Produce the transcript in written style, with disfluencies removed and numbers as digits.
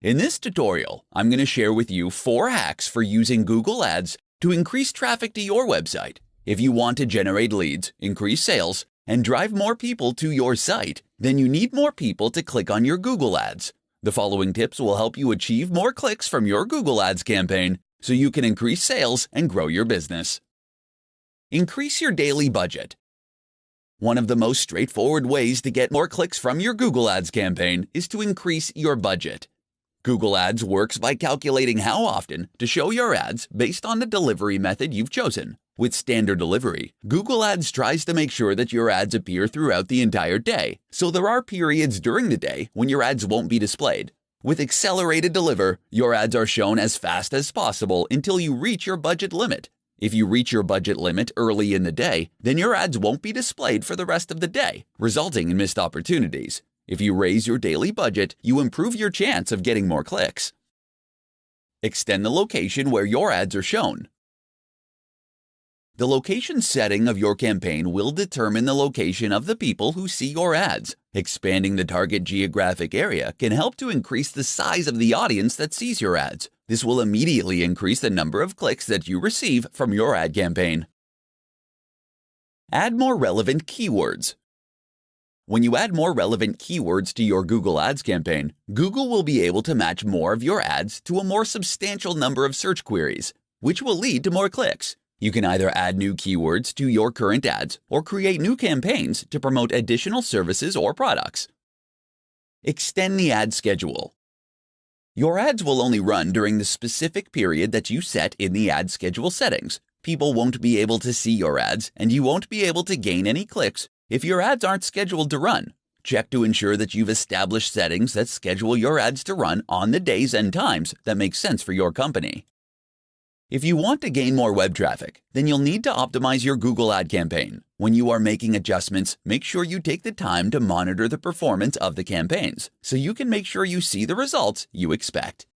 In this tutorial, I'm going to share with you 4 hacks for using Google Ads to increase traffic to your website. If you want to generate leads, increase sales, and drive more people to your site, then you need more people to click on your Google Ads. The following tips will help you achieve more clicks from your Google Ads campaign so you can increase sales and grow your business. Increase your daily budget. One of the most straightforward ways to get more clicks from your Google Ads campaign is to increase your budget. Google Ads works by calculating how often to show your ads based on the delivery method you've chosen. With standard delivery, Google Ads tries to make sure that your ads appear throughout the entire day, so there are periods during the day when your ads won't be displayed. With accelerated deliver, your ads are shown as fast as possible until you reach your budget limit. If you reach your budget limit early in the day, then your ads won't be displayed for the rest of the day, resulting in missed opportunities. If you raise your daily budget, you improve your chance of getting more clicks. Extend the location where your ads are shown. The location setting of your campaign will determine the location of the people who see your ads. Expanding the target geographic area can help to increase the size of the audience that sees your ads. This will immediately increase the number of clicks that you receive from your ad campaign. Add more relevant keywords. When you add more relevant keywords to your Google Ads campaign, Google will be able to match more of your ads to a more substantial number of search queries, which will lead to more clicks. You can either add new keywords to your current ads or create new campaigns to promote additional services or products. Extend the ad schedule. Your ads will only run during the specific period that you set in the ad schedule settings. People won't be able to see your ads, and you won't be able to gain any clicks if your ads aren't scheduled to run. Check to ensure that you've established settings that schedule your ads to run on the days and times that make sense for your company. If you want to gain more web traffic, then you'll need to optimize your Google ad campaign. When you are making adjustments, make sure you take the time to monitor the performance of the campaigns so you can make sure you see the results you expect.